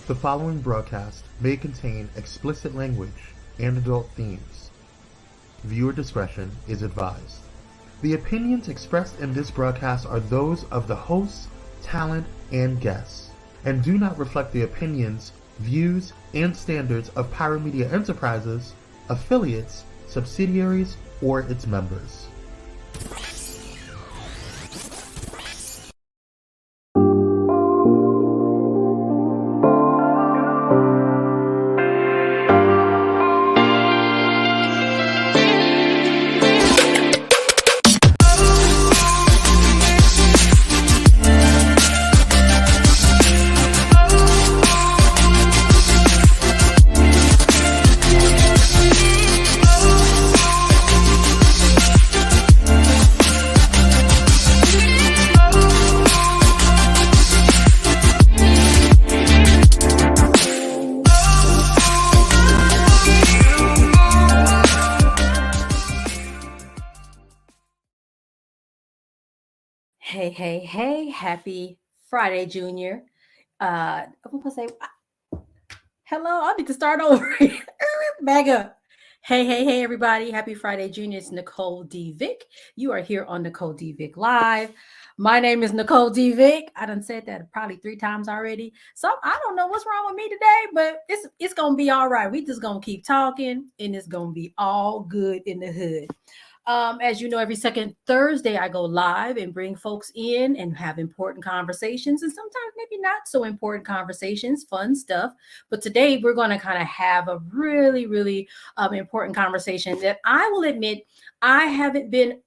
The following broadcast may contain explicit language and adult themes. Viewer discretion is advised. The opinions expressed in this broadcast are those of the hosts, talent, and guests, and do not reflect the opinions, views, and standards of Pyro Media Enterprises, affiliates, subsidiaries, or its members. Hey, happy Friday, Junior. I'm gonna say hello. I need to start over. Back up. Hey, everybody. Happy Friday, Junior. It's Nicole D. Vick. You are here on Nicole D. Vick Live. My name is Nicole D. Vick. I done said that probably 3 times already. So I don't know what's wrong with me today, but it's gonna be all right. We just gonna keep talking and it's gonna be all good in the hood. As you know, every second Thursday, I go live and bring folks in and have important conversations and sometimes maybe not so important conversations, fun stuff. But today we're going to kind of have a really important conversation that I will admit I haven't been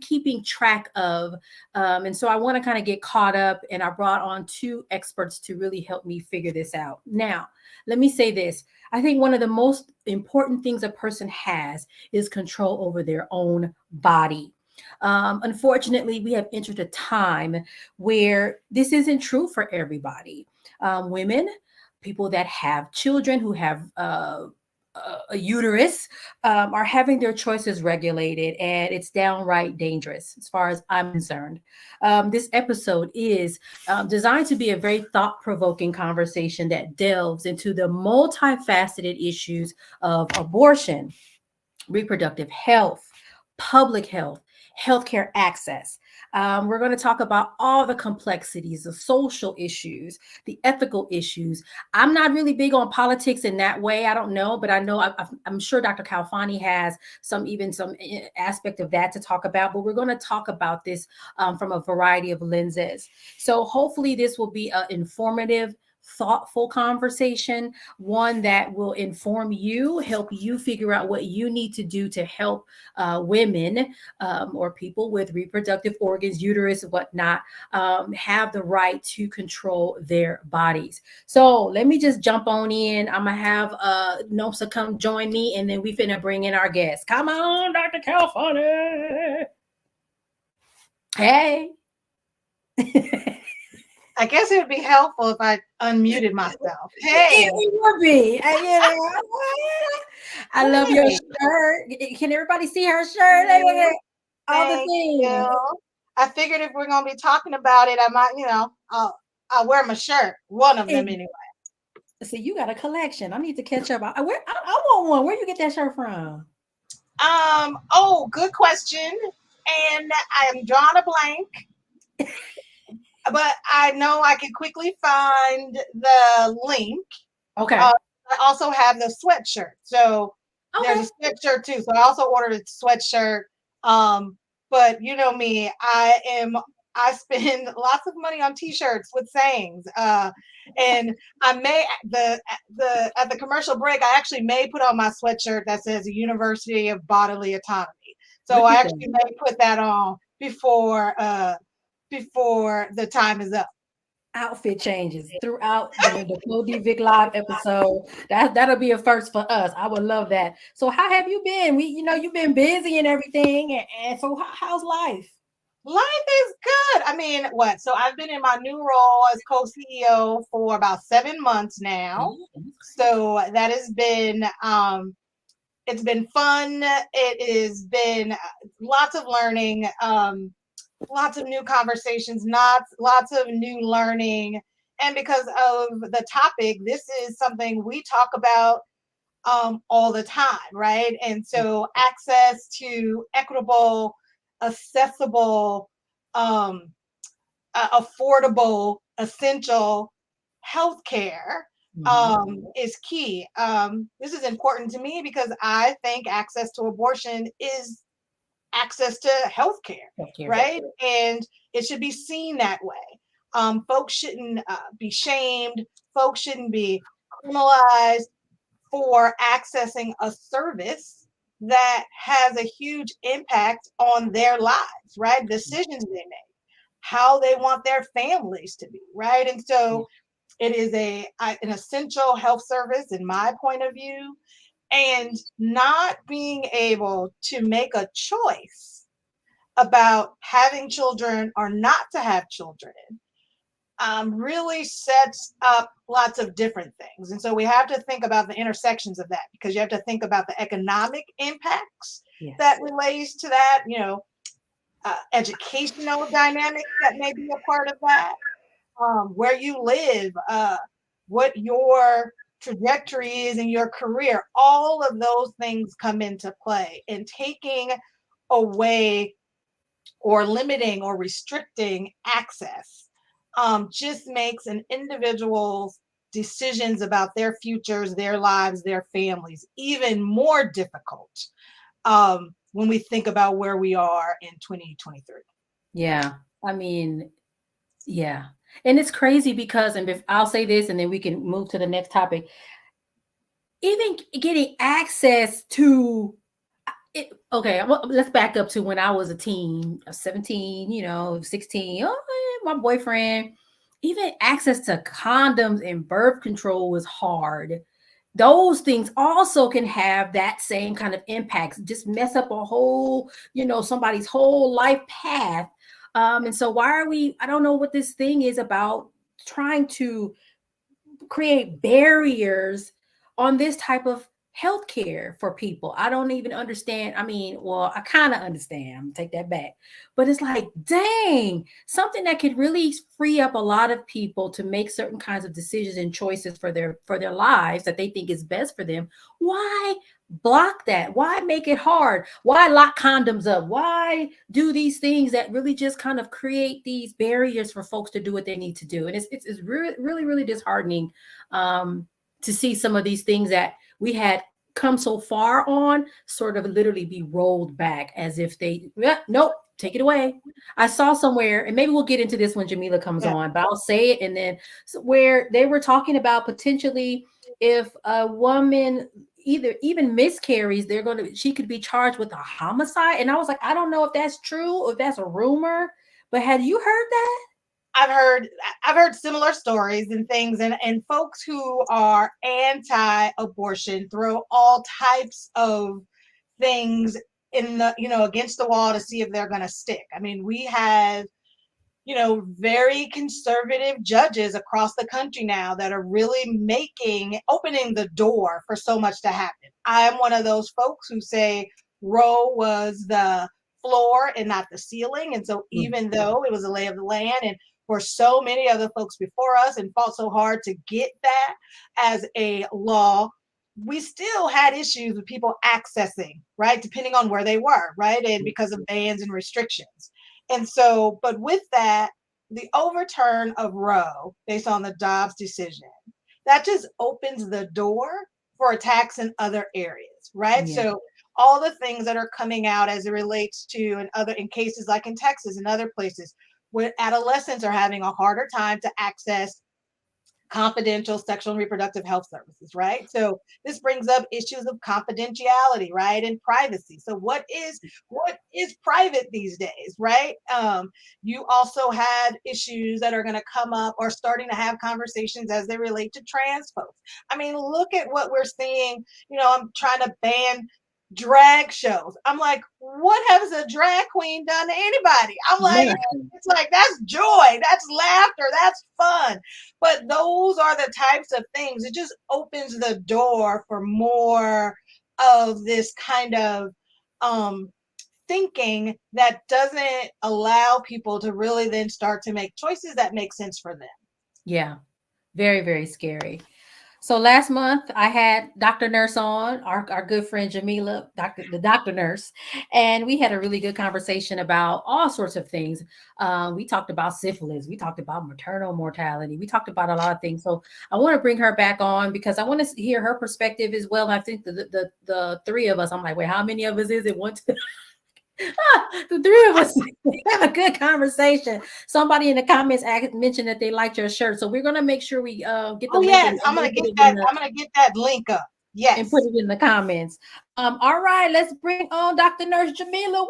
keeping track of. And so I want to kind of get caught up, and I brought on 2 experts to really help me figure this out. Now, let me say this. I think one of the most important things a person has is control over their own body. Unfortunately, we have entered a time where this isn't true for everybody. Women, people that have children who have a uterus are having their choices regulated, and it's downright dangerous as far as I'm concerned. This episode is designed to be a very thought-provoking conversation that delves into the multifaceted issues of abortion, reproductive health, public health, healthcare access. We're going to talk about all the complexities, the social issues, the ethical issues. I'm not really big on politics in that way. I don't know, but I know I'm sure Dr. Kalfani has some aspect of that to talk about. But we're going to talk about this from a variety of lenses. So hopefully this will be an informative, thoughtful conversation, one that will inform you, help you figure out what you need to do to help women or people with reproductive organs, uterus, whatnot, have the right to control their bodies. So let me just jump on in. I'm gonna have Nosa come join me, and then we finna bring in our guest. Come on, Dr. Kalfani. Hey. I guess it would be helpful if I unmuted myself. Hey, it would be. I love your shirt. Can everybody see her shirt? All the things. I figured if we're gonna be talking about it, I might, I'll wear my shirt. One of them anyway. See, you got a collection. I need to catch up. I want one. Where you get that shirt from? Good question. And I'm drawing a blank. But I know I can quickly find the link. Okay. I also have the sweatshirt. So there's a sweatshirt too. So I also ordered a sweatshirt. But you know me, I spend lots of money on t-shirts with sayings. And I may at the commercial break, I actually may put on my sweatshirt that says the University of Bodily Autonomy. So I actually may put that on before the time is up. Outfit changes throughout the Nicole D. Vick Live episode. That'll be a first for us. I would love that. So how have you been? You've been busy and everything. And so how's life? Life is good. I mean, what? So I've been in my new role as co-CEO for about 7 months now. So that has been, it's been fun. It has been lots of learning. lots of new conversations, lots of new learning. And because of the topic, this is something we talk about all the time, right? And so access to equitable, accessible, affordable, essential healthcare is key. This is important to me because I think access to abortion is access to healthcare, right? And it should be seen that way. Folks shouldn't be shamed. Folks shouldn't be criminalized for accessing a service that has a huge impact on their lives, right? Decisions they make, how they want their families to be, right? And so it is an essential health service in my point of view, and not being able to make a choice about having children or not to have children really sets up lots of different things. And so we have to think about the intersections of that, because you have to think about the economic impacts that relates to that, educational dynamics that may be a part of that, where you live, what your trajectory is in your career. All of those things come into play, and taking away or limiting or restricting access just makes an individual's decisions about their futures, their lives, their families even more difficult when we think about where we are in 2023. Yeah, I mean, yeah. And it's crazy because, and if I'll say this and then we can move to the next topic, even getting access to it. Okay, well, let's back up to when I was a teen, 17, 16. Oh, my boyfriend, even access to condoms and birth control was hard. Those things also can have that same kind of impact, just mess up a whole, somebody's whole life path. And so why are I don't know what this thing is about trying to create barriers on this type of healthcare for people. I don't even understand. I mean, well, I kind of understand. Take that back. But it's like, dang, something that could really free up a lot of people to make certain kinds of decisions and choices for their lives that they think is best for them. Why block that? Why make it hard? Why lock condoms up? Why do these things that really just kind of create these barriers for folks to do what they need to do? And it's really, really, really disheartening to see some of these things that we had come so far on sort of literally be rolled back as if nope, take it away. I saw somewhere, and maybe we'll get into this when Jamila comes on, but I'll say it. And then where they were talking about potentially if a woman even miscarries, she could be charged with a homicide. And I was like, I don't know if that's true or if that's a rumor, but had you heard that? I've heard similar stories and things, and folks who are anti-abortion throw all types of things in the against the wall to see if they're going to stick. I mean, we have very conservative judges across the country now that are really opening the door for so much to happen. I'm one of those folks who say Roe was the floor and not the ceiling, and so even though it was a lay of the land, and for so many other folks before us and fought so hard to get that as a law, we still had issues with people accessing, right? Depending on where they were, right? And because of bans and restrictions. And so, but with that, the overturn of Roe based on the Dobbs decision, that just opens the door for attacks in other areas, right? Yeah. So all the things that are coming out as it relates to in cases like in Texas and other places, where adolescents are having a harder time to access confidential sexual and reproductive health services, right? So this brings up issues of confidentiality, right, and privacy. So what is private these days, right? You also had issues that are going to come up or starting to have conversations as they relate to trans folks. I mean, look at what we're seeing. I'm trying to ban drag shows. I'm like, what has a drag queen done to anybody? I'm like, it's like, that's joy, that's laughter, that's fun. But those are the types of things. It just opens the door for more of this kind of thinking that doesn't allow people to really then start to make choices that make sense for them. Yeah, very, very scary. So last month I had Dr. Nurse on, our good friend Jamila, the doctor nurse, and we had a really good conversation about all sorts of things. We talked about syphilis, we talked about maternal mortality, we talked about a lot of things. So I want to bring her back on because I want to hear her perspective as well. I think the three of us, I'm like, wait, how many of us is it? One, two, the three of us have a good conversation. Somebody in the comments mentioned that they liked your shirt, so we're gonna make sure we get the link. Yes, I'm gonna get that. I'm gonna get that link up. Yes, and put it in the comments. All right, let's bring on Dr. Nurse Jamila. Woo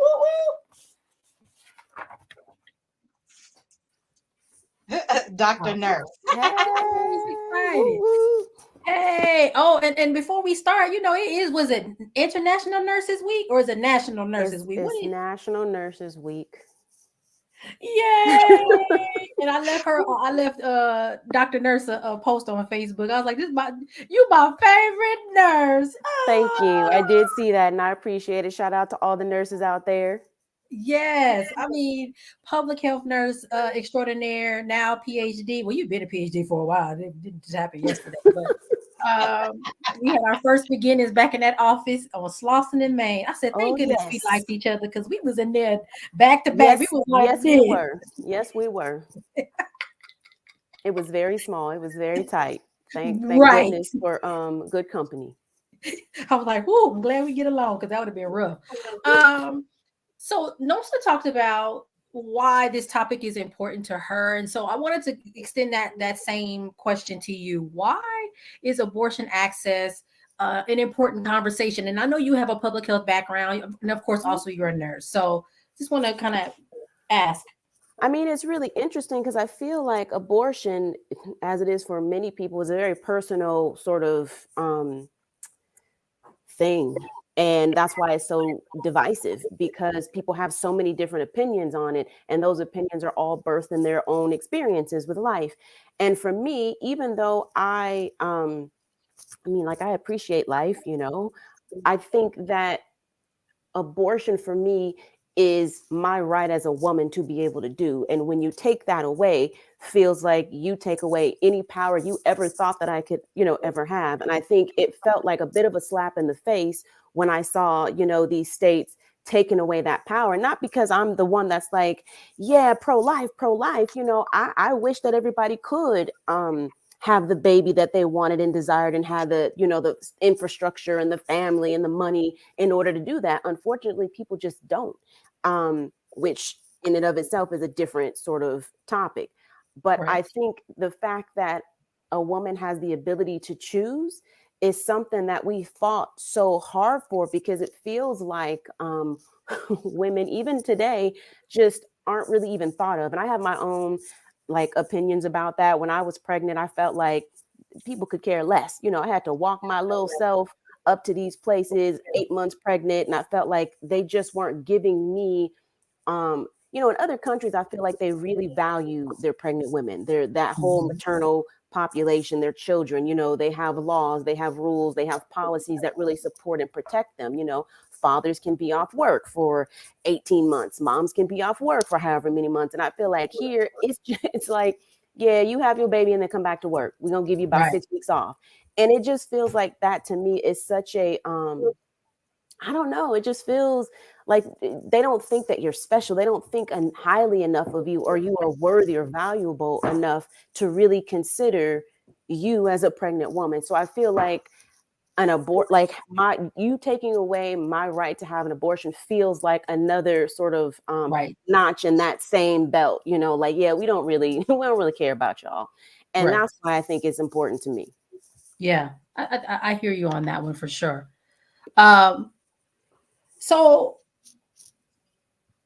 woo. Dr. Nurse. Hey. Hey, oh, and before we start, you know, was it International Nurses Week or is it National Nurses Week? It's National Nurses Week. Yay! And I left Dr. Nurse a post on Facebook. I was like, you my favorite nurse. Thank you. I did see that and I appreciate it. Shout out to all the nurses out there. Yes, I mean, public health nurse extraordinaire, now PhD. Well, you've been a PhD for a while. It didn't just happen yesterday, but we had our first beginnings back in that office on Slauson in Maine. I said, thank goodness we liked each other because we was in there back to back. Yes, we were. Yes, we were. It was very small. It was very tight. Thank goodness for good company. I was like, "Whoo! I'm glad we get along," because that would have been rough. So Nosa talked about why this topic is important to her. And so I wanted to extend that same question to you. Why is abortion access an important conversation? And I know you have a public health background, and of course, also you're a nurse. So just want to kind of ask. I mean, it's really interesting because I feel like abortion, as it is for many people, is a very personal sort of thing. And that's why it's so divisive, because people have so many different opinions on it. And those opinions are all birthed in their own experiences with life. And for me, even though I appreciate life, you know, I think that abortion for me is my right as a woman to be able to do. And when you take that away, feels like you take away any power you ever thought that I could, you know, ever have. And I think it felt like a bit of a slap in the face when I saw, you know, these states taking away that power. Not because I'm the one that's like, yeah, pro-life, you know, I wish that everybody could have the baby that they wanted and desired and had the, you know, the infrastructure and the family and the money in order to do that. Unfortunately, people just don't, which in and of itself is a different sort of topic. But I think the fact that a woman has the ability to choose is something that we fought so hard for, because it feels like women, even today, just aren't really even thought of. And I have my own like opinions about that. When I was pregnant, I felt like people could care less. You know, I had to walk my little self up to these places 8 months pregnant. And I felt like they just weren't giving me, you know, in other countries, I feel like they really value their pregnant women. That whole maternal population, their children, you know, they have laws, they have rules, they have policies that really support and protect them. You know, fathers can be off work for 18 months. Moms can be off work for however many months. And I feel like here it's like, yeah, you have your baby and then come back to work. We're going to give you about 6 weeks off. And it just feels like that to me is such a, I don't know. It just feels like they don't think that you're special. They don't think highly enough of you, or you are worthy or valuable enough to really consider you as a pregnant woman. So I feel like you taking away my right to have an abortion feels like another sort of notch in that same belt. You know, like, yeah, we don't really care about y'all. And that's why I think it's important to me. Yeah, I hear you on that one for sure. So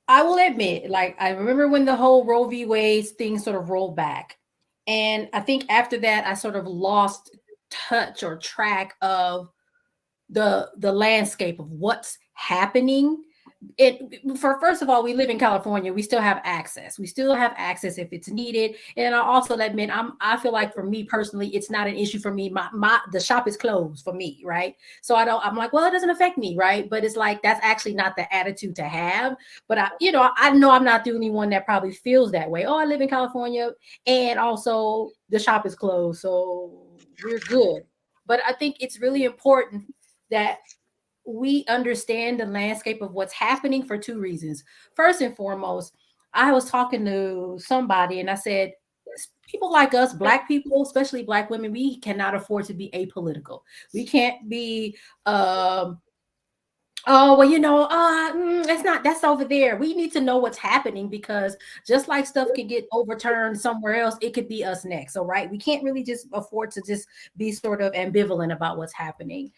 I will admit, like, I remember when the whole Roe v. Wade thing sort of rolled back. And I think after that, I sort of lost touch or track of the landscape of what's happening, first of all, we live in California. We still have access. We still have access if it's needed. And I also admit, I feel like for me personally, it's not an issue for me. The shop is closed for me, right? So I'm like, well, it doesn't affect me, right? But it's like that's actually not the attitude to have. But I know I'm not the only one that probably feels that way. Oh, I live in California, and also the shop is closed, so we're good. But I think it's really important that we understand the landscape of what's happening for two reasons. First and foremost, I was talking to somebody and I said, people like us, Black people, especially Black women, we cannot afford to be apolitical. We can't be, oh, well, that's over there. We need to know what's happening, because just like stuff can get overturned somewhere else, it could be us next. So, right, we can't really just afford to just be sort of ambivalent about what's happening.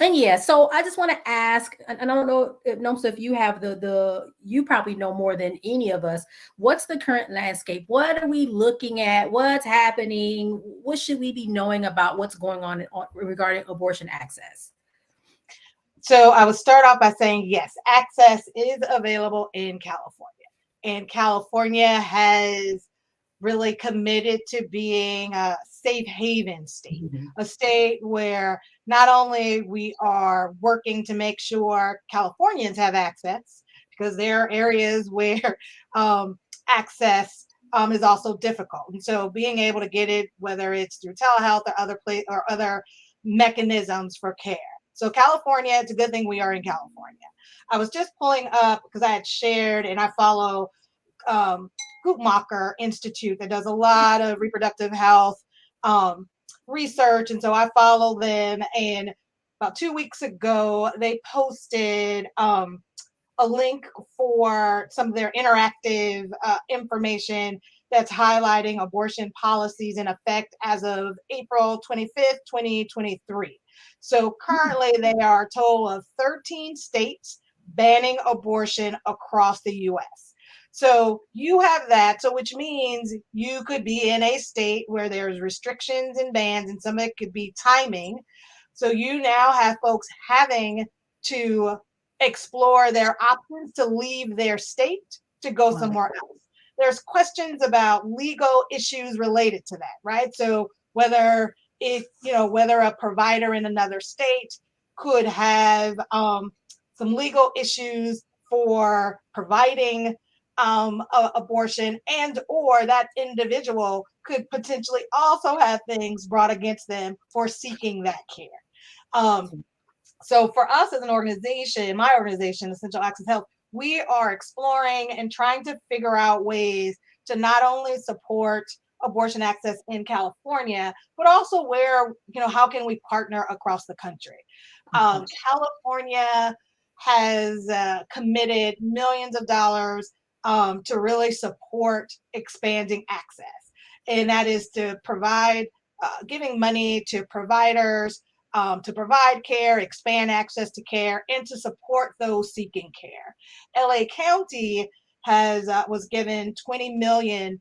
And yeah, so I just want to ask, and I don't know, Nomsa, if you have you probably know more than any of us. What's the current landscape? What are we looking at? What's happening? What should we be knowing about what's going on regarding abortion access? So I would start off by saying, yes, access is available in California. And California has really committed to being a safe haven state, a state where not only we are working to make sure Californians have access, because there are areas where access is also difficult. And so being able to get it, whether it's through telehealth or other mechanisms for care. So California, it's a good thing we are in California. I was just pulling up because I had shared, and I follow Guttmacher Institute that does a lot of reproductive health research. And so I follow them. And about 2 weeks ago, they posted a link for some of their interactive information that's highlighting abortion policies in effect as of April 25th, 2023. So currently there are a total of 13 states banning abortion across the US. So you have that, so which means you could be in a state where there's restrictions and bans, and some of it could be timing. So you now have folks having to explore their options to leave their state to go somewhere else. There's questions about legal issues related to that, right? So whether a provider in another state could have some legal issues for providing abortion, and or that individual could potentially also have things brought against them for seeking that care. So for us as an organization, my organization, Essential Access Health, we are exploring and trying to figure out ways to not only support abortion access in California, but also how can we partner across the country? California has committed millions of dollars to really support expanding access. And that is to provide, giving money to providers to provide care, expand access to care, and to support those seeking care. LA County was given $20 million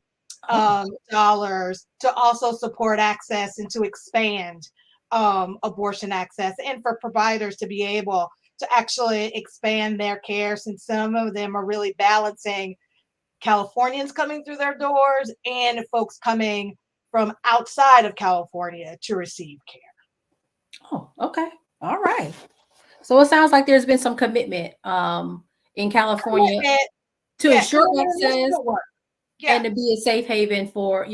to also support access and to expand abortion access, and for providers to be able to actually expand their care, since some of them are really balancing Californians coming through their doors and folks coming from outside of California to receive care. Oh, okay. All right. So it sounds like there's been some commitment in California to ensure access and to be a safe haven for,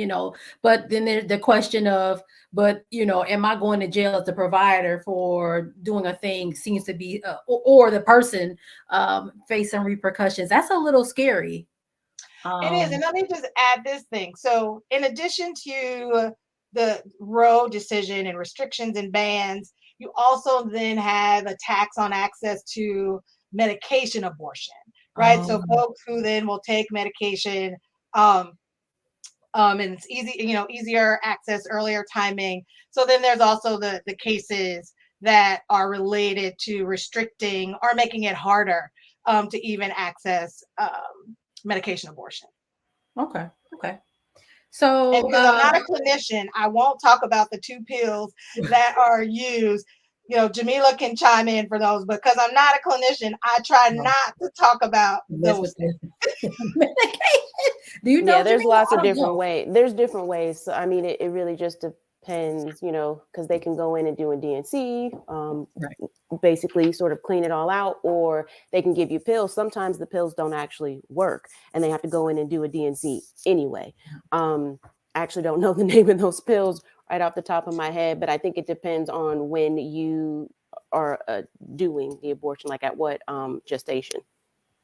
but then there's the question of, am I going to jail as the provider for doing a thing seems to be, or the person facing repercussions. That's a little scary. It is. And let me just add this thing. So in addition to the Roe decision and restrictions and bans, you also then have a tax on access to medication abortion, right? So folks who then will take medication, and it's easy, easier access, earlier timing. So then there's also the cases that are related to restricting or making it harder to even access medication abortion. Okay. So and because I'm not a clinician, I won't talk about the two pills that are used. Jamila can chime in for those, because I'm not a clinician. I try No. not to talk about Mess those. with the medication. Do you know? Yeah, there's Jamila? lots I of don't different know. ways. There's different ways. So I mean, it really just depends, because they can go in and do a DNC, Right. basically sort of clean it all out, or they can give you pills. Sometimes the pills don't actually work and they have to go in and do a DNC anyway. I actually don't know the name of those pills right off the top of my head, but I think it depends on when you are doing the abortion, like at what gestation.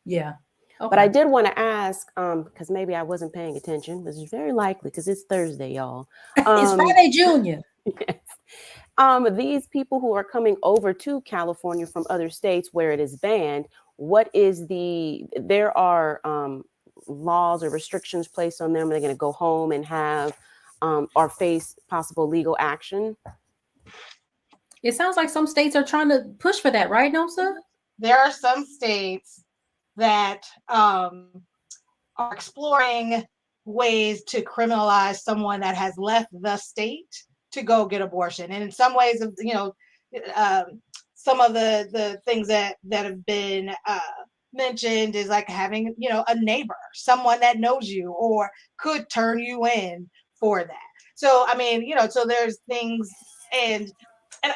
Yeah. Okay. But I did want to ask, because maybe I wasn't paying attention, which is very likely because it's Thursday, y'all. It's Friday Junior. Yes. These people who are coming over to California from other states where it is banned, there are laws or restrictions placed on them? Are they going to go home and have or face possible legal action? It sounds like some states are trying to push for that, right, Nomsa? There are some states that are exploring ways to criminalize someone that has left the state to go get abortion. And in some ways, some of the things that have been mentioned is like having, a neighbor, someone that knows you or could turn you in for that. So, I mean, so there's things, and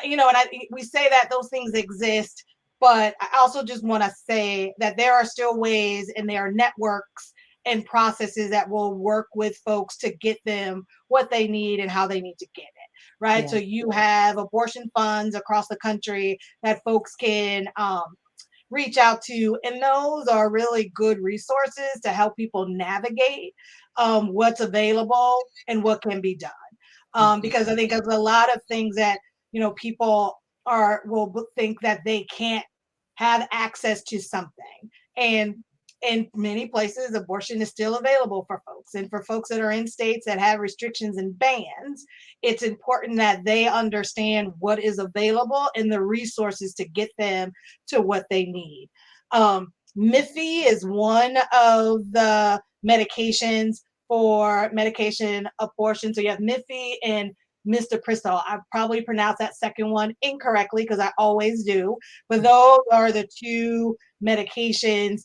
we say that those things exist, but I also just want to say that there are still ways and there are networks and processes that will work with folks to get them what they need and how they need to get it, right? Yeah. So you have abortion funds across the country that folks can reach out to, and those are really good resources to help people navigate what's available and what can be done. Because I think there's a lot of things that people will think that they can't have access to something, and in many places abortion is still available for folks, and for folks that are in states that have restrictions and bans, it's important that they understand what is available and the resources to get them to what they need. Miffy is one of the medications for medication abortion. So you have Miffy and Mr. Pristol. I probably pronounced that second one incorrectly because I always do, but those are the two medications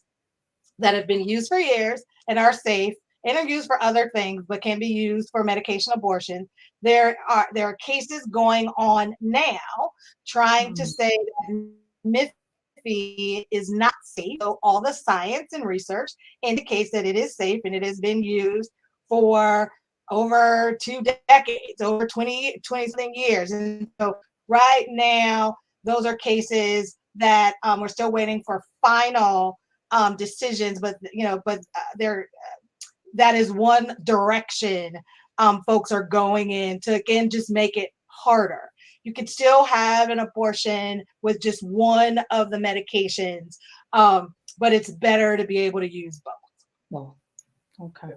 that have been used for years and are safe and are used for other things, but can be used for medication abortion. There are cases going on now trying to say that Miffy is not safe. So all the science and research indicates that it is safe, and it has been used for over 2 decades, over 20 something years. And so right now, those are cases that we're still waiting for final decisions, but that is one direction folks are going in to, again, just make it harder. You can still have an abortion with just one of the medications, but it's better to be able to use both. Well, okay.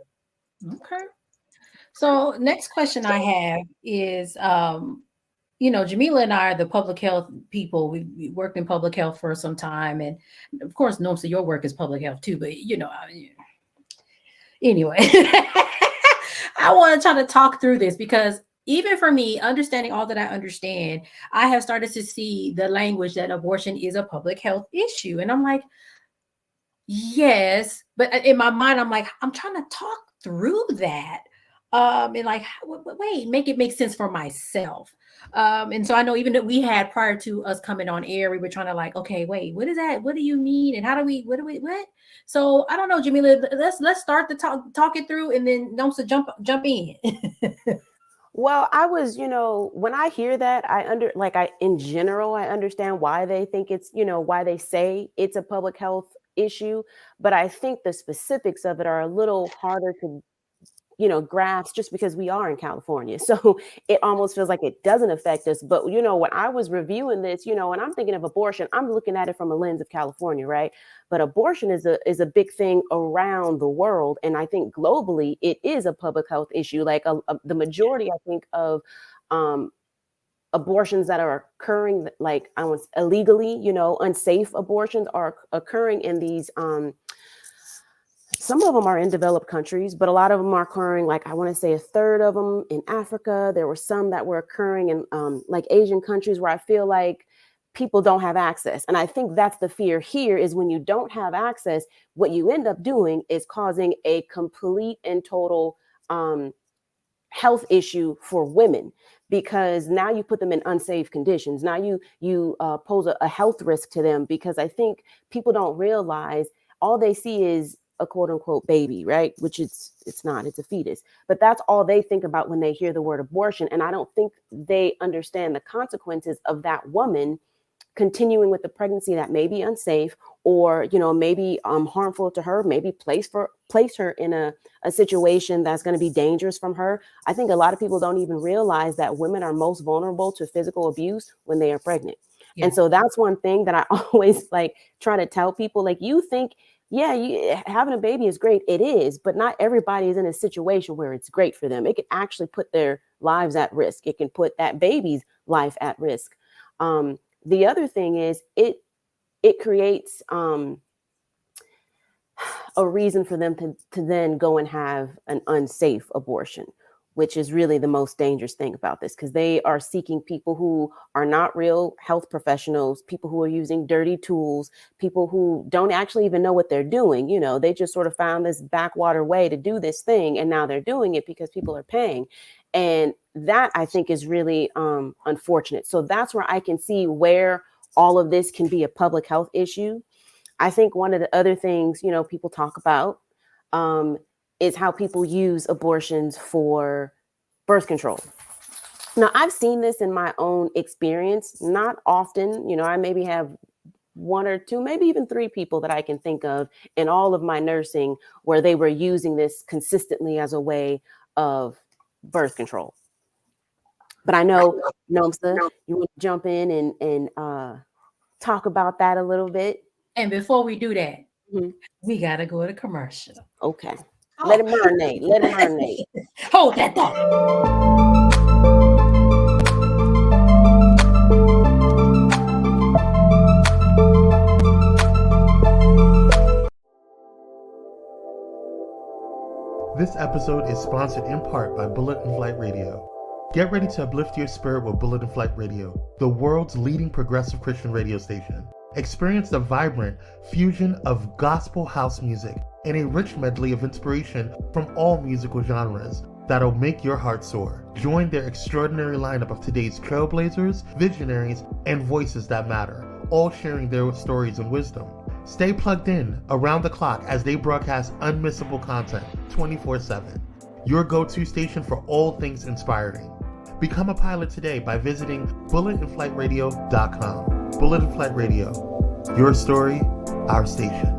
So next question I have is, Jamila and I are the public health people. We worked in public health for some time, and of course, Nomsa, your work is public health too. But anyway, I want to try to talk through this because even for me, understanding all that I understand, I have started to see the language that abortion is a public health issue, and I'm like, yes, but in my mind, I'm like, I'm trying to talk through that. And like, wait, make it make sense for myself. And so I know even that we had, prior to us coming on air, we were trying to like, okay, wait, what is that? What do you mean? And how do we, what? So I don't know, Jamila, let's start the talk it through, and then Nomsa jump in. Well, I was, when I hear that, in general, I understand why they think it's, why they say it's a public health issue, but I think the specifics of it are a little harder to grasp just because we are in California. So it almost feels like it doesn't affect us. But, when I was reviewing this, and I'm thinking of abortion, I'm looking at it from a lens of California, right? But abortion is a big thing around the world. And I think globally, it is a public health issue. Like the majority, I think, of abortions that are occurring, like illegally, unsafe abortions are occurring in these some of them are in developed countries, but a lot of them are occurring, like I want to say a third of them in Africa. There were some that were occurring in like Asian countries where I feel like people don't have access. And I think that's the fear here, is when you don't have access, what you end up doing is causing a complete and total health issue for women, because now you put them in unsafe conditions. Now you pose a health risk to them, because I think people don't realize all they see is a quote unquote baby, right? Which it's not, it's a fetus, but that's all they think about when they hear the word abortion. And I don't think they understand the consequences of that woman continuing with the pregnancy that may be unsafe, or, you know, maybe harmful to her, maybe place her in a situation that's going to be dangerous from her. I think a lot of people don't even realize that women are most vulnerable to physical abuse when they are pregnant. Yeah. And so that's one thing that I always like try to tell people, like, you think, yeah, having a baby is great. It is, but not everybody is in a situation where it's great for them. It can actually put their lives at risk. It can put that baby's life at risk. The other thing is it creates a reason for them to then go and have an unsafe abortion, which is really the most dangerous thing about this, because they are seeking people who are not real health professionals, people who are using dirty tools, people who don't actually even know what they're doing. You know, they just sort of found this backwater way to do this thing, and now they're doing it because people are paying. And that, I think, is really unfortunate. So that's where I can see where all of this can be a public health issue. I think one of the other things, you know, people talk about is how people use abortions for birth control. Now, I've seen this in my own experience, not often. You know, I maybe have one or two, maybe even three people that I can think of in all of my nursing where they were using this consistently as a way of birth control. But I know, Nomsa, you want to jump in and talk about that a little bit. And before we do that, we got to go to commercial. Okay. Oh. Let it marinate. Let it marinate. Hold that thought. This episode is sponsored in part by Bullet and Flight Radio. Get ready to uplift your spirit with Bullet and Flight Radio, the world's leading progressive Christian radio station. Experience the vibrant fusion of gospel house music and a rich medley of inspiration from all musical genres that'll make your heart soar. Join their extraordinary lineup of today's trailblazers, visionaries, and voices that matter, all sharing their stories and wisdom. Stay plugged in around the clock as they broadcast unmissable content 24/7. Your go-to station for all things inspiring. Become a pilot today by visiting bulletandflightradio.com. Bullet and Flight Radio. Your story, our station.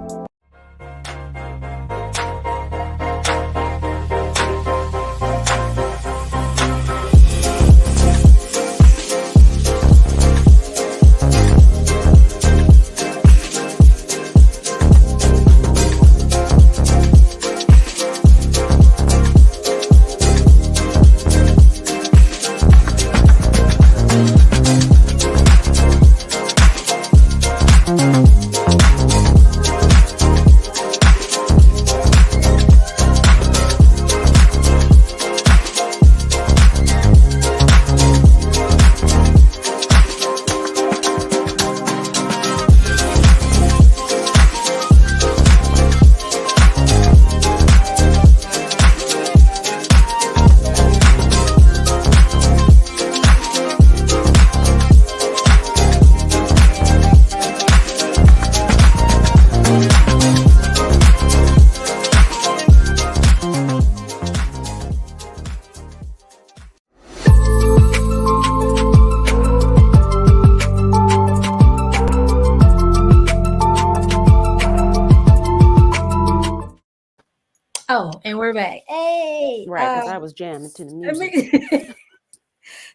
Oh, and we're back. Hey, right, because I was jamming to the music.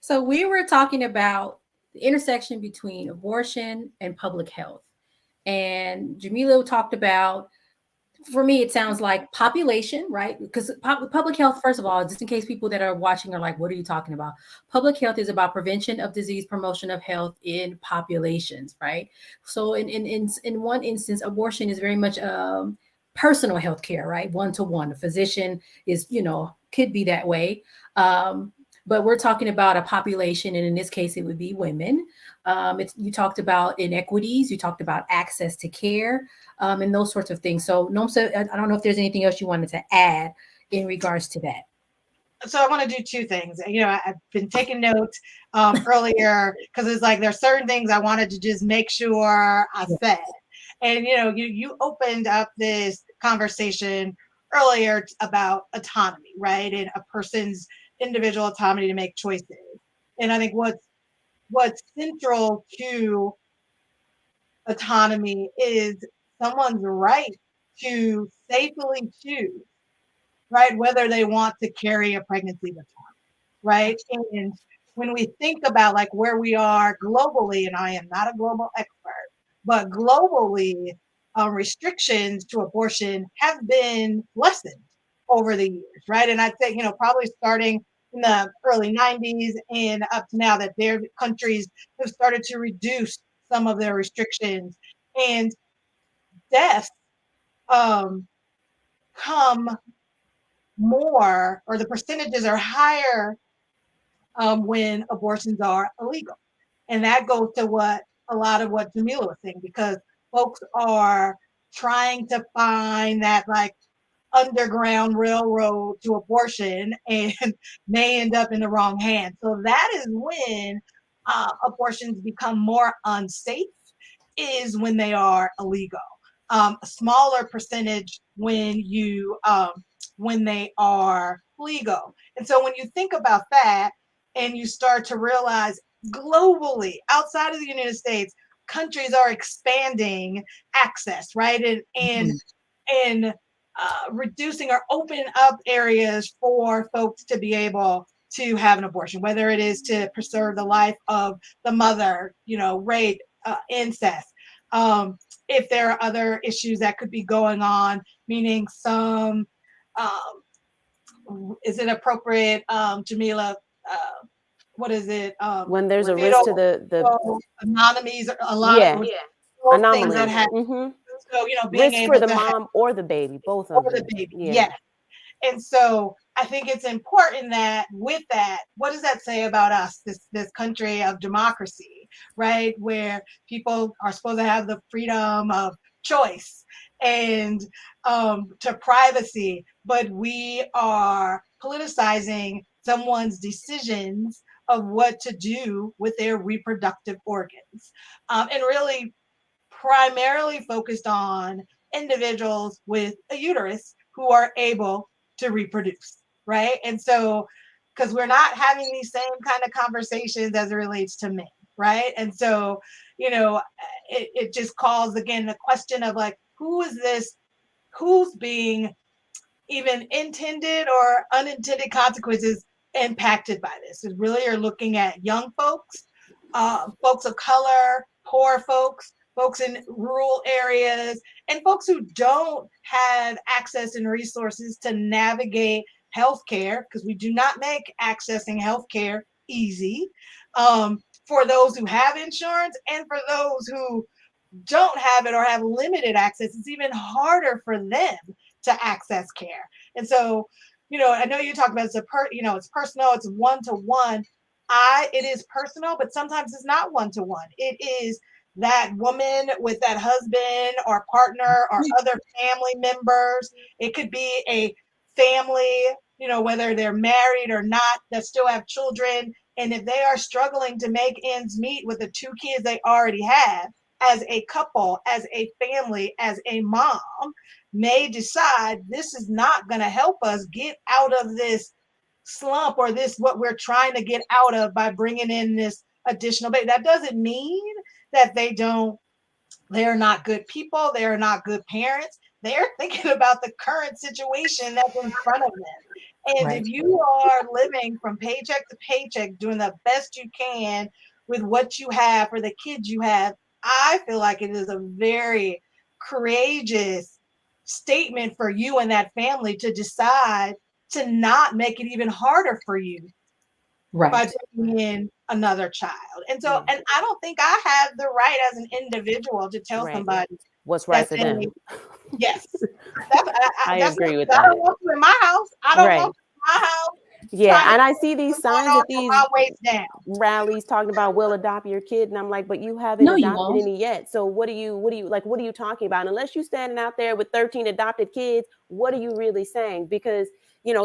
So we were talking about the intersection between abortion and public health. And Jamila talked about, for me, it sounds like population, right? Because public health, first of all, just in case people that are watching are like, what are you talking about? Public health is about prevention of disease, promotion of health in populations, right? So in one instance, abortion is very much personal health care, right? One-to-one. A physician is, could be that way. but we're talking about a population, and in this case, it would be women. You talked about inequities, you talked about access to care, and those sorts of things. So, Nomsa, I don't know if there's anything else you wanted to add in regards to that. So I want to do two things. I've been taking notes earlier because it's like there's certain things I wanted to just make sure I said. And you opened up this conversation earlier about autonomy, right? And a person's individual autonomy to make choices. And I think what's central to autonomy is someone's right to safely choose, right, whether they want to carry a pregnancy with them, right? And when we think about like where we are globally, and I am not a global expert, but globally, restrictions to abortion have been lessened over the years, right? And I'd say, probably starting in the early 90s and up to now, that their countries have started to reduce some of their restrictions, and deaths come more, or the percentages are higher when abortions are illegal. And that goes to a lot of what Jamila was saying, because folks are trying to find that like underground railroad to abortion and may end up in the wrong hands. So that is when abortions become more unsafe, is when they are illegal. A smaller percentage when they are legal. And so when you think about that, and you start to realize globally, outside of the United States, countries are expanding access, right? And reducing or opening up areas for folks to be able to have an abortion, whether it is to preserve the life of the mother, rape, incest. If there are other issues that could be going on, meaning some, is it appropriate, Jamila? What is it? When there's a risk to the anomalies, a lot of things that happen. Mm-hmm. So being risk able for the to mom or the baby, both of them. The baby, yes. And so I think it's important that with that, what does that say about us, this country of democracy, right? Where people are supposed to have the freedom of choice and to privacy, but we are politicizing someone's decisions of what to do with their reproductive organs, and really primarily focused on individuals with a uterus who are able to reproduce, right? And so, because we're not having these same kind of conversations as it relates to men, right? And so, it just calls again the question of like, who's being even intended or unintended consequences impacted by this? Is really you're looking at young folks, folks of color, poor folks in rural areas, and folks who don't have access and resources to navigate healthcare, because we do not make accessing healthcare easy, for those who have insurance, and for those who don't have it or have limited access, it's even harder for them to access care. And so, I know you talked about it's personal, it's one-to-one. It is personal, but sometimes it's not one-to-one. It is that woman with that husband or partner or other family members. It could be a family, whether they're married or not, that still have children. And if they are struggling to make ends meet with the 2 kids they already have, as a couple, as a family, as a mom, may decide this is not going to help us get out of this slump, or this what we're trying to get out of by bringing in this additional baby. That doesn't mean that they're not good people, they're not good parents. They're thinking about the current situation that's in front of them. And if you are living from paycheck to paycheck, doing the best you can with what you have for the kids you have, I feel like it is a very courageous statement for you and that family to decide to not make it even harder for you by bringing in another child. And so, and I don't think I have the right as an individual to tell somebody what's right for them. Yes. I agree with I that. don't want you in my house. I don't want you in my house. Yeah, and I see these signs at these my waist down. rallies talking about we'll adopt your kid, and I'm like, but you haven't No, you adopted won't. any yet. So what are you talking about? Unless you standing out there with 13 adopted kids, what are you really saying? Because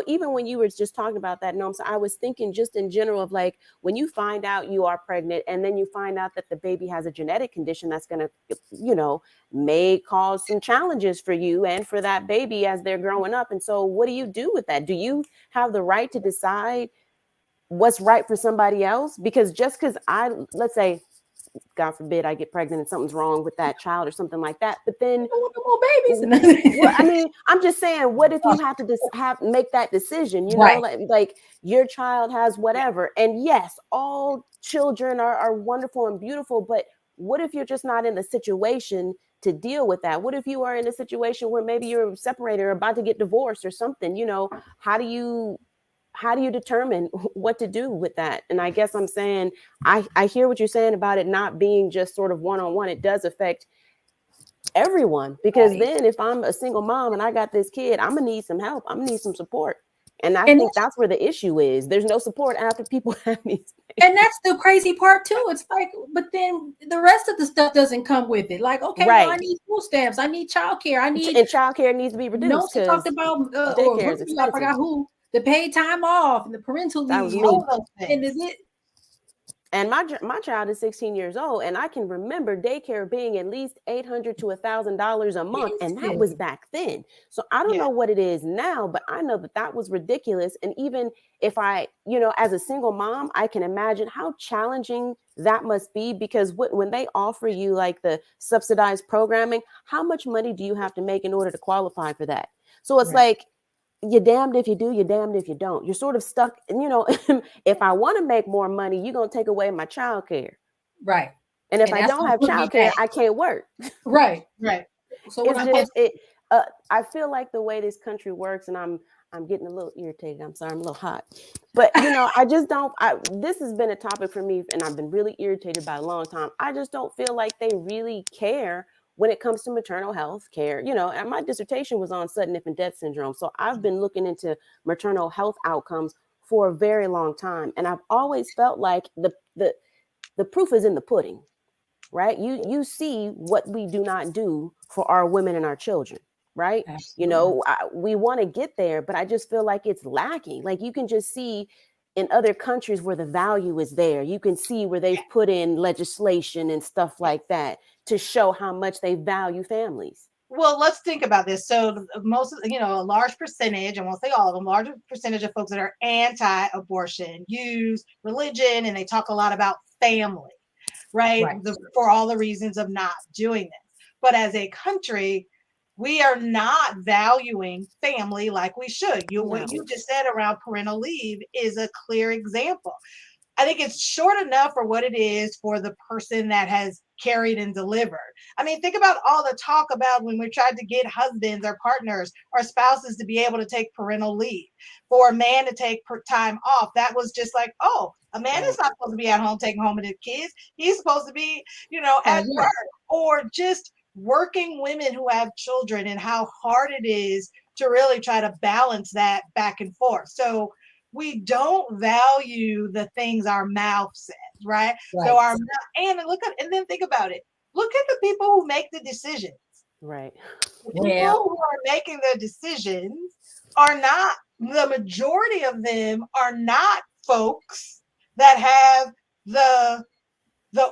even when you were just talking about that, so I was thinking just in general of like when you find out you are pregnant and then you find out that the baby has a genetic condition that's going to, may cause some challenges for you and for that baby as they're growing up. And so what do you do with that? Do you have the right to decide what's right for somebody else? Because just because let's say, God forbid, I get pregnant and something's wrong with that child or something like that. But then, more babies. I mean, I'm just saying, what if you have to make that decision? Right. Like your child has whatever, and yes, all children are wonderful and beautiful. But what if you're just not in the situation to deal with that? What if you are in a situation where maybe you're separated or about to get divorced or something? How do you determine what to do with that? And I guess I'm saying, I hear what you're saying about it not being just sort of one-on-one. It does affect everyone, because then if I'm a single mom and I got this kid, I'm gonna need some help. I'm gonna need some support. And I think that's where the issue is. There's no support after people have these things. And that's the crazy part too. It's like, but then the rest of the stuff doesn't come with it. Like, okay, right. well, I need food stamps. I need childcare. And childcare needs to be reduced. No, she talked about daycare is expensive. I forgot who. The paid time off and the parental leave. That was me. And my child is 16 years old, and I can remember daycare being at least $800 to $1,000 a month, and that was back then. So I don't know what it is now, but I know that was ridiculous. And even if I, as a single mom, I can imagine how challenging that must be, because when they offer you like the subsidized programming, how much money do you have to make in order to qualify for that? So it's like, you're damned if you do, you're damned if you don't. You're sort of stuck. And, if I want to make more money, you're going to take away my childcare. Right. And if I don't have childcare, I can't work. Right. Right. So I feel like the way this country works, and I'm getting a little irritated. I'm sorry, I'm a little hot. But, I just don't. This has been a topic for me, and I've been really irritated by a long time. I just don't feel like they really care when it comes to maternal health care. And my dissertation was on sudden infant death syndrome. So I've been looking into maternal health outcomes for a very long time. And I've always felt like the proof is in the pudding, right? You see what we do not do for our women and our children, right? Absolutely. We want to get there, but I just feel like it's lacking. Like you can just see in other countries where the value is there. You can see where they've put in legislation and stuff like that to show how much they value families. Well, let's think about this. So most of, a large percentage, I won't say all of them, larger percentage of folks that are anti-abortion use religion, and they talk a lot about family, right? For all the reasons of not doing this. But as a country, we are not valuing family like we should. What you just said around parental leave is a clear example. I think it's short enough for what it is for the person that has carried and delivered. I mean, think about all the talk about when we tried to get husbands or partners or spouses to be able to take parental leave, for a man to take time off. That was just like, oh, a man is not supposed to be at home taking home with his kids. He's supposed to be, at work. Or just working women who have children, and how hard it is to really try to balance that back and forth. So we don't value the things our mouth says, right? So and then think about it. Look at the people who make the decisions. Right. The people who are making the decisions are not, the majority of them are not folks that have the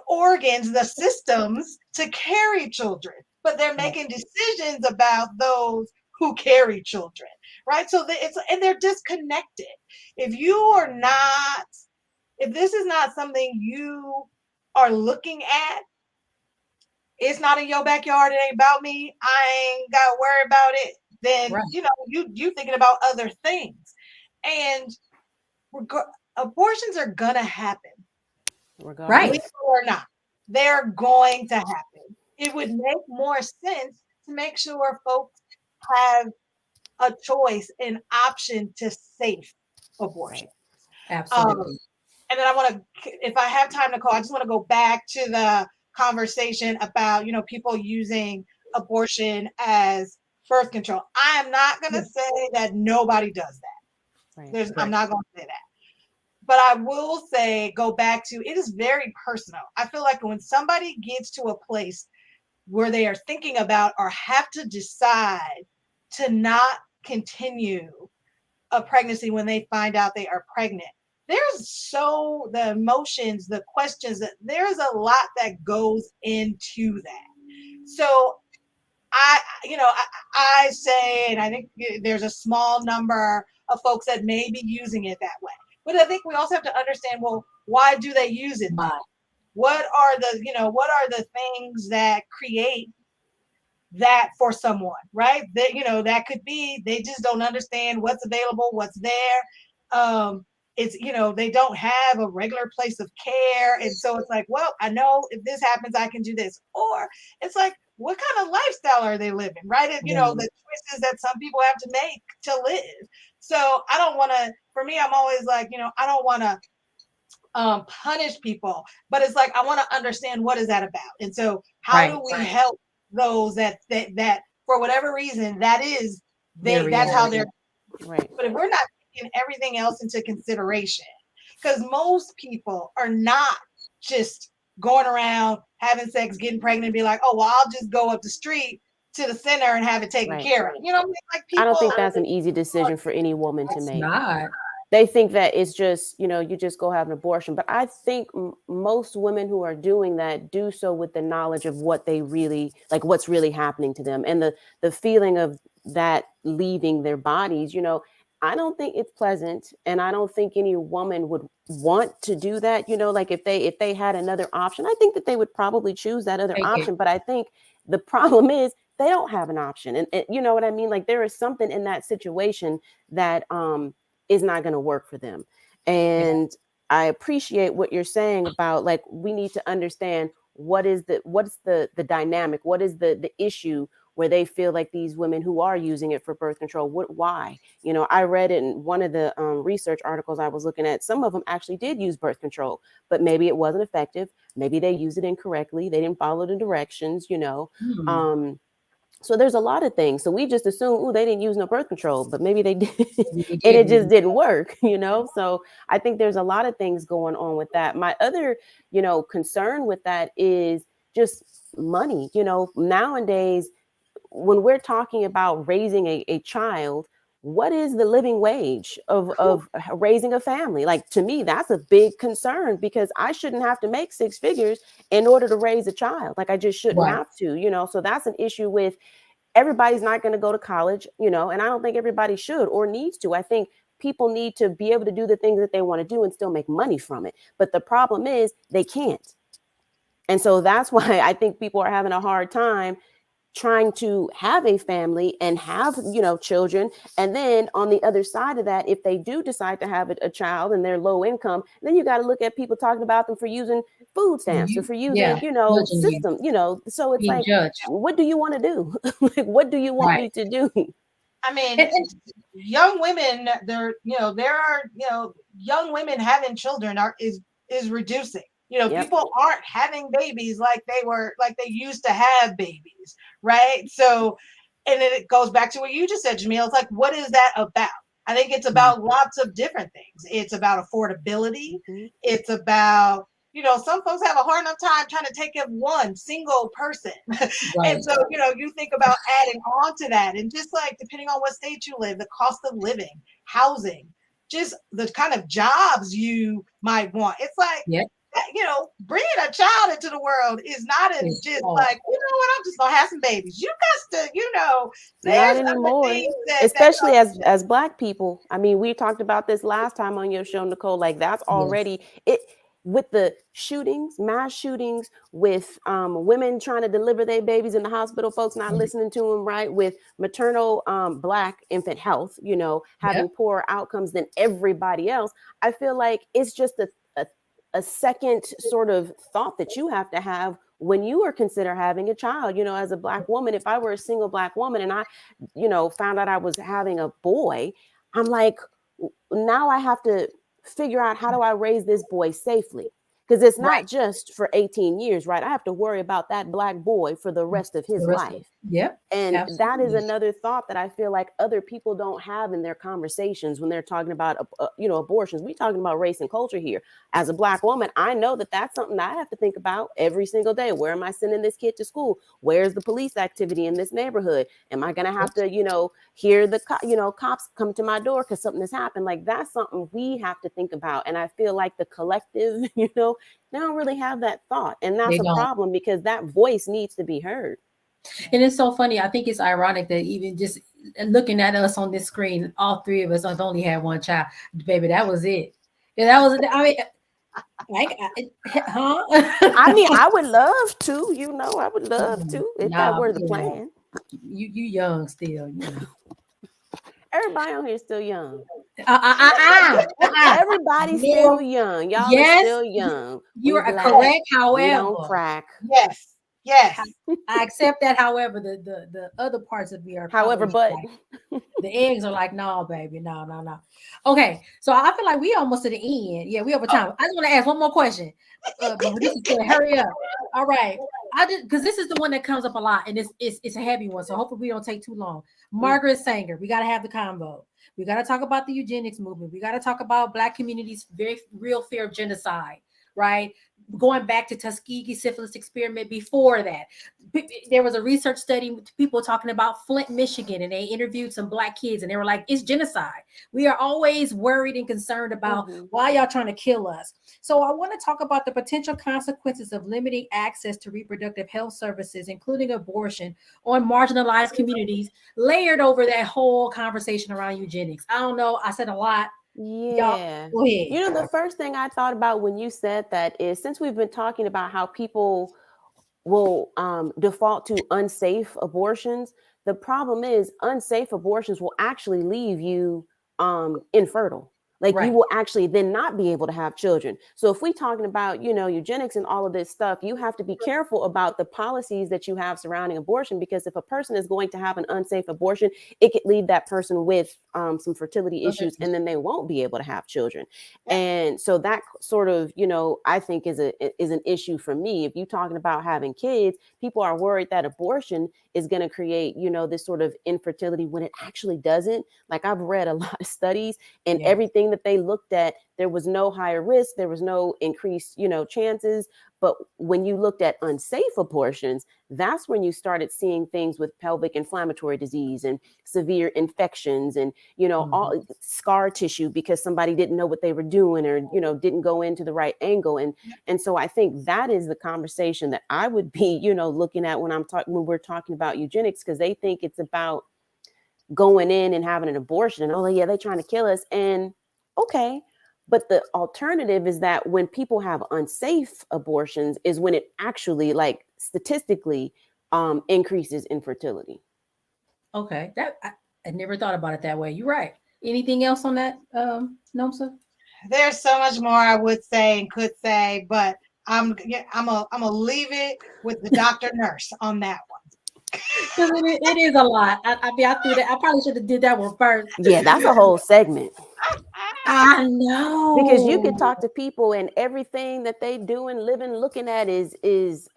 organs, the systems to carry children, but they're making decisions about those who carry children, right? So they're disconnected. If this is not something you are looking at, it's not in your backyard, it ain't about me, I ain't got to worry about it, then, you thinking about other things. And abortions are going to happen. Right. Or not. They're going to happen. It would make more sense to make sure folks have a choice, an option to safe abortion. Absolutely. And then if I have time, Nicole, I just want to go back to the conversation about, people using abortion as birth control. I am not going to say that nobody does that. Right. I'm not going to say that. But I will say, go back to, it is very personal. I feel like when somebody gets to a place where they are thinking about or have to decide to not continue a pregnancy when they find out they are pregnant, there's the emotions, the questions, there's a lot that goes into that. So I say, and I think there's a small number of folks that may be using it that way. But I think we also have to understand, well, why do they use it? What are the things that create that for someone, right? That could be they just don't understand what's available, what's there. It's, they don't have a regular place of care. And so it's like, well, I know if this happens, I can do this. Or it's like, what kind of lifestyle are they living, right? And, the choices that some people have to make to live. So I don't want to, for me, I'm always like, I don't want to punish people, but it's like, I want to understand what is that about. And so how do we help those that for whatever reason, that's how they're, right. But if we're not taking everything else into consideration, because most people are not just going around having sex, getting pregnant, and be like, oh, well, I'll just go up the street to the center and have it taken care of. You know what I mean? Like, people, I don't think that's an easy decision for any woman to make. Not. They think that it's just, you just go have an abortion. But I think most women who are doing that do so with the knowledge of what they really, like what's really happening to them, and the feeling of that leaving their bodies. I don't think it's pleasant, and I don't think any woman would want to do that. Like if they had another option, I think that they would probably choose that other option. But I think the problem is they don't have an option, and you know what I mean? Like there is something in that situation that is not going to work for them. And I appreciate what you're saying about, like, we need to understand what's the dynamic, what is the issue where they feel like these women who are using it for birth control, why? I read in one of the research articles I was looking at, some of them actually did use birth control, but maybe it wasn't effective. Maybe they used it incorrectly. They didn't follow the directions, So there's a lot of things. So we just assume, they didn't use no birth control, but maybe they did, and it just didn't work, So I think there's a lot of things going on with that. My other, concern with that is just money. Nowadays, when we're talking about raising a child, what is the living wage of raising a family? Like, to me, that's a big concern, because I shouldn't have to make 6 figures in order to raise a child. Like, I just shouldn't have to, so that's an issue with everybody's not going to go to college, and I don't think everybody should or needs to. I think people need to be able to do the things that they want to do and still make money from it. But the problem is they can't. And so that's why I think people are having a hard time trying to have a family and have, children. And then on the other side of that, if they do decide to have a child and they're low income, then you got to look at people talking about them for using food stamps or for using, system, so it's like, what do you want to do? Like, what do you want me to do? I mean, young women, young women having children is reducing. People aren't having babies like they used to have babies, right? So, and then it goes back to what you just said, Jamil. It's like, what is that about? I think it's about lots of different things. It's about affordability. It's about, some folks have a hard enough time trying to take care of one single person. And so, you think about adding on to that, and just like, depending on what state you live, the cost of living, housing, just the kind of jobs you might want. It's like, bringing a child into the world is not like, what, I'm just gonna have some babies. You got to, there's not anymore. Especially as Black people. I mean, we talked about this last time on your show, Nicole. Like, that's already it, with the shootings, mass shootings, with women trying to deliver their babies in the hospital, folks not listening to them, right? With maternal Black infant health, having poorer outcomes than everybody else. I feel like it's just a second sort of thought that you have to have when you are consider having a child. As a Black woman, if I were a single Black woman and I, found out I was having a boy, I'm like, now I have to figure out, how do I raise this boy safely? Because it's not just for 18 years, right? I have to worry about that Black boy for the rest of his life. Yep. And that is Absolutely. another thought that I feel like other people don't have in their conversations when they're talking about, abortions. We're talking about race and culture here. As a Black woman, I know that that's something that I have to think about every single day. Where am I sending this kid to school? Where's the police activity in this neighborhood? Am I going to have to, hear the, cops come to my door because something has happened? Like, that's something we have to think about. And I feel like the collective, they don't really have that thought. And that's a problem because that voice needs to be heard. And it's so funny. I think it's ironic that even just looking at us on this screen, all three of us have only had one child. Baby, that was it. Yeah, that was. I mean, like, huh? I mean, I would love to. I would love to if that were the plan. You young still. Everybody on here is still young. Everybody's still young. Y'all are still young. You are correct. However, we don't crack. Yes. I accept that. However, the other parts of me are. However, but the eggs are like, no, baby, no. Okay, so I feel like we almost to the end. Yeah, we over time. I just want to ask one more question. But this is good. Hurry up. All right. Because this is the one that comes up a lot, and it's a heavy one. So hopefully we don't take too long. Margaret Sanger, we got to have the combo. We got to talk about the eugenics movement. We got to talk about Black communities' very real fear of genocide, right? Going back to Tuskegee syphilis experiment before that. There was a research study with people talking about Flint, Michigan, and they interviewed some Black kids and they were like, it's genocide. We are always worried and concerned about why y'all trying to kill us. So I want to talk about the potential consequences of limiting access to reproductive health services, including abortion, on marginalized communities, layered over that whole conversation around eugenics. I don't know. I said a lot. Yeah. The first thing I thought about when you said that is, since we've been talking about how people will default to unsafe abortions, the problem is unsafe abortions will actually leave you infertile. Like, you will actually then not be able to have children. So if we're talking about, eugenics and all of this stuff, you have to be careful about the policies that you have surrounding abortion, because if a person is going to have an unsafe abortion, it could leave that person with some fertility issues, and then they won't be able to have children. And so that sort of, I think is an issue for me. If you're talking about having kids, people are worried that abortion is going to create, this sort of infertility when it actually doesn't. Like, I've read a lot of studies, and everything that they looked at, there was no higher risk, there was no increased, chances. But when you looked at unsafe abortions, that's when you started seeing things with pelvic inflammatory disease and severe infections and, all scar tissue because somebody didn't know what they were doing or, didn't go into the right angle. And so I think that is the conversation that I would be, looking at when we're talking about eugenics, because they think it's about going in and having an abortion and, oh yeah, they're trying to kill us. And okay. But the alternative is that when people have unsafe abortions is when it actually, like, statistically increases infertility. Okay. I never thought about it that way. You're right. Anything else on that, Nomsa? There's so much more I would say and could say, but I'm gonna leave it with the doctor nurse on that one. It is a lot. I threw that. I probably should have did that one first. Yeah, that's a whole segment. I know, because you can talk to people and everything that they doing, living, looking at is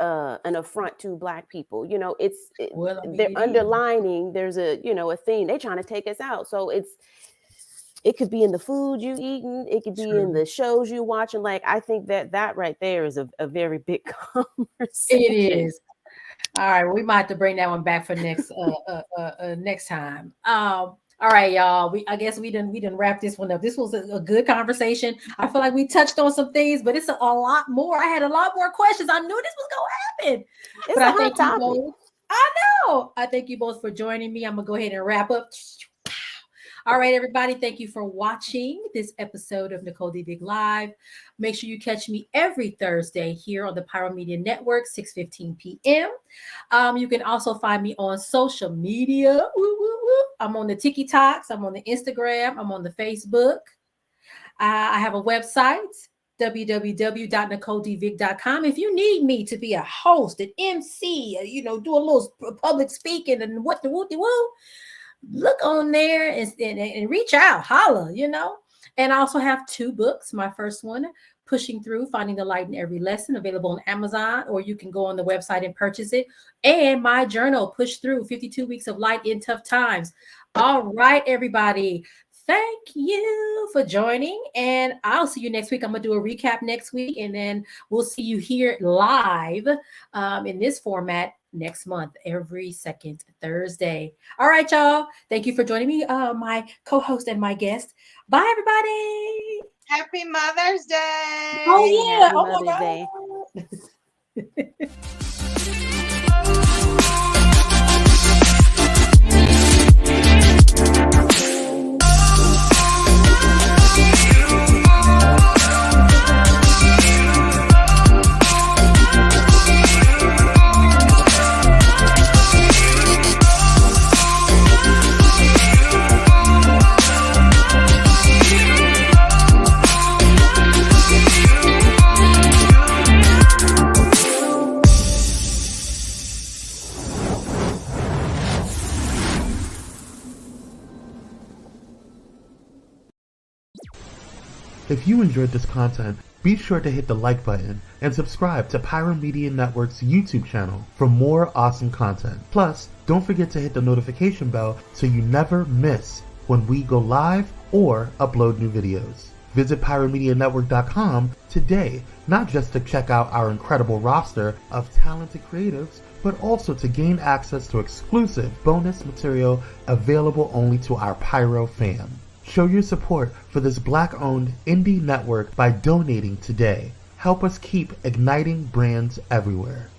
an affront to Black people. They're underlining. There's a a theme. They're trying to take us out. So it could be in the food you eating. It could be in the shows you watching. Like, I think that right there is a very big conversation. It is. All right, we might have to bring that one back for next time. All right, y'all. I guess we didn't wrap this one up. This was a good conversation. I feel like we touched on some things, but it's a lot more. I had a lot more questions. I knew this was gonna happen. It's a hot topic. I know. I thank you both for joining me. I'm gonna go ahead and wrap up. All right, everybody. Thank you for watching this episode of Nicole D. Vick Live. Make sure you catch me every Thursday here on the Pyro Media Network, 6:15 p.m. You can also find me on social media. Woo, woo, woo. I'm on the TikToks. I'm on the Instagram. I'm on the Facebook. I have a website, www.nicoledvick.com. If you need me to be a host, an MC, do a little public speaking and what the woo, look on there and reach out, holla, And I also have 2 books. My first one, Pushing Through, Finding the Light in Every Lesson, available on Amazon, or you can go on the website and purchase it. And my journal, Push Through, 52 Weeks of Light in Tough Times. All right, everybody. Thank you for joining, and I'll see you next week. I'm going to do a recap next week, and then we'll see you here live in this format next month, every second Thursday. All right, y'all. Thank you for joining me, my co-host and my guest. Bye, everybody. Happy Mother's Day. Oh, yeah. Happy Oh, my Mother's Day. God. If you enjoyed this content, be sure to hit the like button and subscribe to Pyro Media Network's YouTube channel for more awesome content. Plus, don't forget to hit the notification bell so you never miss when we go live or upload new videos. Visit pyromedianetwork.com today, not just to check out our incredible roster of talented creatives, but also to gain access to exclusive bonus material available only to our Pyro fam. Show your support for this Black-owned indie network by donating today. Help us keep igniting brands everywhere.